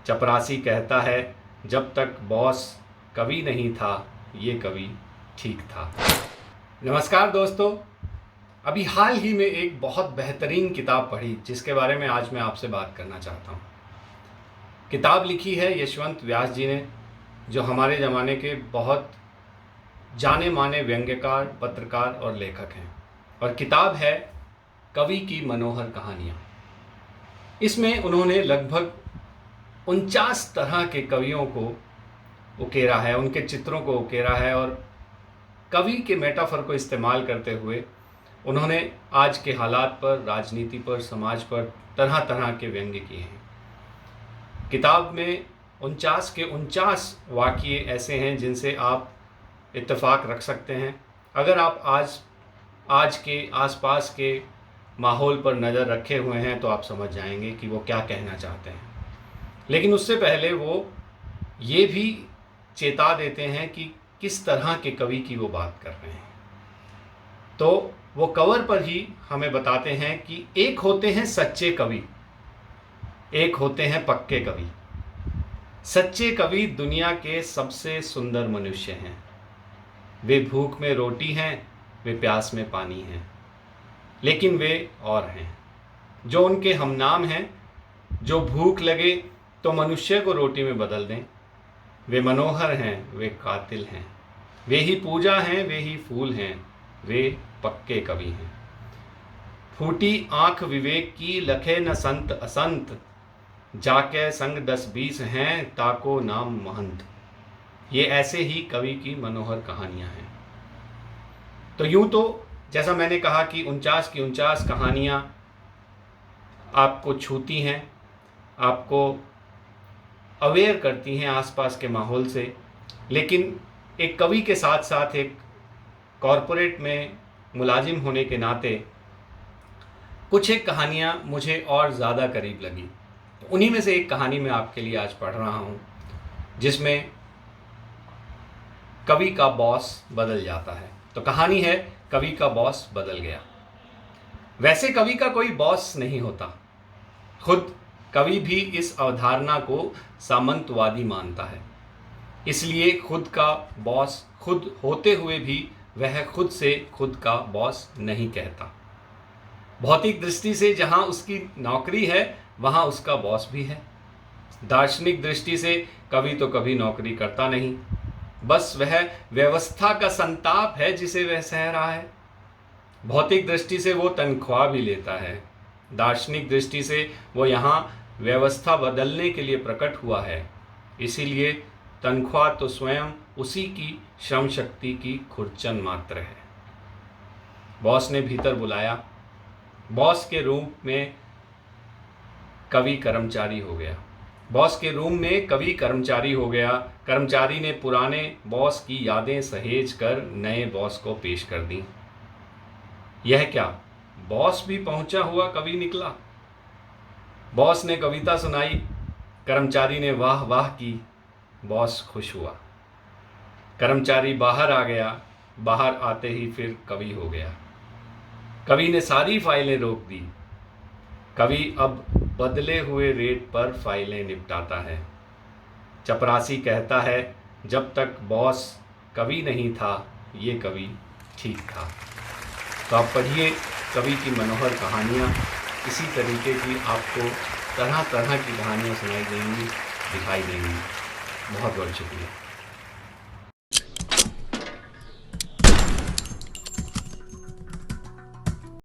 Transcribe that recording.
चपरासी कहता है जब तक बॉस कवि नहीं था ये कवि ठीक था। नमस्कार दोस्तों, अभी हाल ही में एक बहुत बेहतरीन किताब पढ़ी जिसके बारे में आज मैं आपसे बात करना चाहता हूँ। किताब लिखी है यशवंत व्यास जी ने, जो हमारे ज़माने के बहुत जाने माने व्यंग्यकार, पत्रकार और लेखक हैं। और किताब है कवि की मनोहर कहानियाँ। इसमें उन्होंने लगभग 49 तरह के कवियों को उकेरा है, उनके चित्रों को उकेरा है और कवि के मेटाफर को इस्तेमाल करते हुए उन्होंने आज के हालात पर, राजनीति पर, समाज पर तरह तरह के व्यंग्य किए हैं। किताब में 49 के 49 वाक़ये ऐसे हैं जिनसे आप इत्तेफाक रख सकते हैं। अगर आप आज के आसपास के माहौल पर नज़र रखे हुए हैं तो आप समझ जाएंगे कि वो क्या कहना चाहते हैं। लेकिन उससे पहले वो ये भी चेता देते हैं कि किस तरह के कवि की वो बात कर रहे हैं। तो वो कवर पर ही हमें बताते हैं कि एक होते हैं सच्चे कवि, एक होते हैं पक्के कवि। सच्चे कवि दुनिया के सबसे सुंदर मनुष्य हैं। वे भूख में रोटी हैं, वे प्यास में पानी हैं, लेकिन वे और हैं जो उनके हमनाम हैं, जो भूख लगे तो मनुष्य को रोटी में बदल दें। वे मनोहर हैं, वे कातिल हैं, वे ही पूजा हैं, वे ही फूल हैं, वे पक्के कवि हैं। फूटी आँख विवेक की, लखे न संत असंत, जाके संग 10-20 हैं, ताको नाम महंत। ये ऐसे ही कवि की मनोहर कहानियाँ हैं। तो यूँ तो जैसा मैंने कहा कि 49 की 49 कहानियाँ आपको छूती हैं, आपको अवेयर करती हैं आसपास के माहौल से। लेकिन एक कवि के साथ साथ एक कॉरपोरेट में मुलाजिम होने के नाते कुछ एक कहानियाँ मुझे और ज़्यादा करीब लगी। तो उन्हीं में से एक कहानी मैं आपके लिए आज पढ़ रहा हूँ, जिसमें कवि का बॉस बदल जाता है। तो कहानी है कवि का बॉस बदल गया। वैसे कवि का कोई बॉस नहीं होता। खुद कवि भी इस अवधारणा को सामंतवादी मानता है। इसलिए खुद का बॉस खुद होते हुए भी वह खुद से खुद का बॉस नहीं कहता। भौतिक दृष्टि से जहाँ उसकी नौकरी है वहाँ उसका बॉस भी है। दार्शनिक दृष्टि से कवि तो कभी नौकरी करता नहीं, बस वह व्यवस्था का संताप है जिसे वह सह रहा है। भौतिक दृष्टि से वो तनख्वाह भी लेता है। दार्शनिक दृष्टि से वो यहाँ व्यवस्था बदलने के लिए प्रकट हुआ है। इसीलिए तनख्वाह तो स्वयं उसी की श्रम शक्ति की खुरचन मात्र है। बॉस ने भीतर बुलाया। बॉस के रूम में कवि कर्मचारी हो गया। बॉस के रूम में कवि कर्मचारी हो गया। कर्मचारी ने पुराने बॉस की यादें सहेज कर नए बॉस को पेश कर दी। यह क्या, बॉस भी पहुंचा हुआ कवि निकला। बॉस ने कविता सुनाई, कर्मचारी ने वाह वाह की, बॉस खुश हुआ। कर्मचारी बाहर आ गया। बाहर आते ही फिर कवि हो गया। कवि ने सारी फाइलें रोक दी। कवि अब बदले हुए रेट पर फाइलें निपटाता है। चपरासी कहता है जब तक बॉस कवि नहीं था ये कवि ठीक था। तो आप पढ़िए कवि की मनोहर कहानियाँ। इसी तरीके की आपको तरह तरह की कहानियाँ सुनाई देंगी, दिखाई देंगी। बहुत बहुत शुक्रिया।